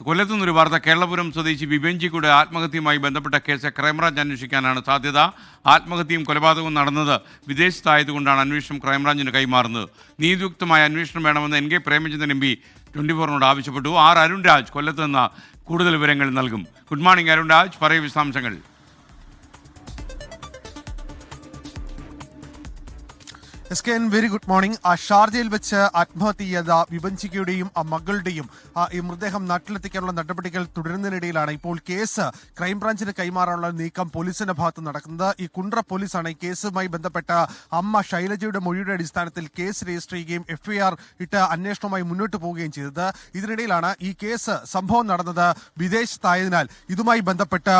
കൊല്ലത്തു നിന്നൊരു വാർത്ത. കേരളപുരം സ്വദേശി വിഭൻജിയുടെ ആത്മഹത്യയുമായി ബന്ധപ്പെട്ട കേസ് ക്രൈംബ്രാഞ്ച് അന്വേഷിക്കാനാണ് സാധ്യത. ആത്മഹത്യയും കൊലപാതകവും നടന്നത് വിദേശത്തായതുകൊണ്ടാണ് അന്വേഷണം ക്രൈംബ്രാഞ്ചിന് കൈമാറുന്നത്. നീതിയുക്തമായ അന്വേഷണം വേണമെന്ന് NK പ്രേമചന്ദ്രൻ MP 24 ആവശ്യപ്പെട്ടു. അരുൺ രാജ് കൊല്ലത്ത് നിന്ന് കൂടുതൽ വിവരങ്ങൾ നൽകും. ഗുഡ് മോർണിംഗ് അരുൺ രാജ്, പറയൂ വിശദാംശങ്ങൾ. SKN very good morning. ഷാർജയിൽ വെച്ച് ആത്മഹത്യ ചെയ്ത വിഭൻജികയുടെയും മകളുടെയും ഈ മൃതദേഹം നാട്ടിലെത്തിക്കാനുള്ള നടപടികൾ തുടരുന്നതിനിടയിലാണ് ഇപ്പോൾ കേസ് ക്രൈംബ്രാഞ്ചിന് കൈമാറാനുള്ള നീക്കം പോലീസിന്റെ ഭാഗത്ത് നടക്കുന്നത്. ഈ കുണ്ട്ര പോലീസാണ് ഈ കേസുമായി ബന്ധപ്പെട്ട അമ്മ ശൈലജയുടെ മൊഴിയുടെ അടിസ്ഥാനത്തിൽ കേസ് രജിസ്റ്റർ ചെയ്യുകയും FIR ഇട്ട് അന്വേഷണവുമായി മുന്നോട്ട് പോവുകയും ചെയ്തത്. ഇതിനിടയിലാണ് ഈ കേസ് സംഭവം നടന്നത് വിദേശത്തായതിനാൽ ഇതുമായി ബന്ധപ്പെട്ട്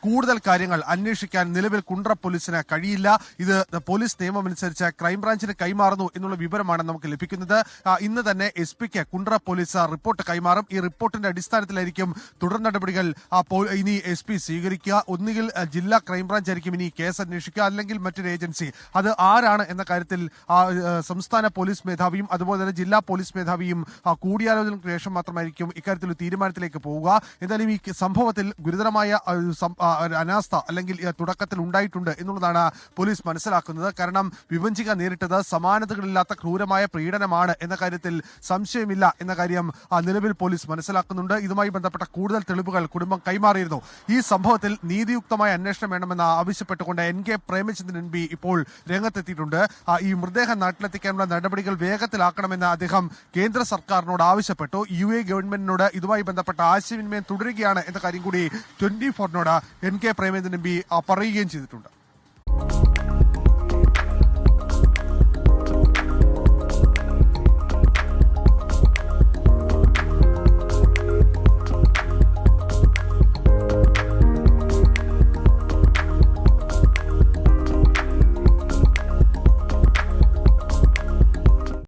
കൂടുതൽ കാര്യങ്ങൾ അന്വേഷിക്കാൻ നിലവിൽ കുണ്ട്ര പോലീസിന് കഴിയില്ല. ഇത് പോലീസ് നിയമമനുസരിച്ച് ക്രൈംബ്രാഞ്ചിന് കൈമാറുന്നു എന്നുള്ള വിവരമാണ് നമുക്ക് ലഭിക്കുന്നത്. ഇന്ന് തന്നെ SP-ക്ക് കുണ്ട്ര പോലീസ് റിപ്പോർട്ട് കൈമാറും. ഈ റിപ്പോർട്ടിന്റെ അടിസ്ഥാനത്തിലായിരിക്കും തുടർ നടപടികൾ ഇനി SP സ്വീകരിക്കുക. ഒന്നുകിൽ ജില്ലാ ക്രൈംബ്രാഞ്ച് ആയിരിക്കും ഇനി കേസ് അന്വേഷിക്കുക, അല്ലെങ്കിൽ മറ്റൊരു ഏജൻസി. അത് ആരാണ് എന്ന കാര്യത്തിൽ സംസ്ഥാന പോലീസ് മേധാവിയും അതുപോലെ തന്നെ ജില്ലാ പോലീസ് മേധാവിയും കൂടിയാലോചനയ്ക്ക് ശേഷം മാത്രമായിരിക്കും ഇക്കാര്യത്തിൽ ഒരു തീരുമാനത്തിലേക്ക് പോവുക. എന്തായാലും ഈ സംഭവത്തിൽ ഗുരുതരമായ അനാസ്ഥ അല്ലെങ്കിൽ തുടക്കത്തിൽ ഉണ്ടായിട്ടുണ്ട് എന്നുള്ളതാണ് പോലീസ് മനസ്സിലാക്കുന്നത്. കാരണം വിഭജിക നേരിട്ടത് സമാനതകളില്ലാത്ത ക്രൂരമായ പീഡനമാണ് എന്ന കാര്യത്തിൽ സംശയമില്ല എന്ന കാര്യം നിലവിൽ പോലീസ് മനസ്സിലാക്കുന്നുണ്ട്. ഇതുമായി ബന്ധപ്പെട്ട കൂടുതൽ തെളിവുകൾ കുടുംബം കൈമാറിയിരുന്നു. ഈ സംഭവത്തിൽ നീതിയുക്തമായ അന്വേഷണം വേണമെന്ന് ആവശ്യപ്പെട്ടുകൊണ്ട് NK പ്രേമചന്ദ്രൻ MP ഇപ്പോൾ രംഗത്തെത്തിയിട്ടുണ്ട്. ഈ മൃതദേഹം നാട്ടിലെത്തിക്കാനുള്ള നടപടികൾ വേഗത്തിലാക്കണമെന്ന് അദ്ദേഹം കേന്ദ്ര സർക്കാരിനോട് ആവശ്യപ്പെട്ടു. UA ഗവൺമെന്റിനോട് ഇതുമായി ബന്ധപ്പെട്ട ആശയവിനിമയം തുടരുകയാണ് എന്ന കാര്യം കൂടി 24 NK പ്രേമചന്ദ്രൻ MP പറയുകയും ചെയ്തിട്ടുണ്ട്.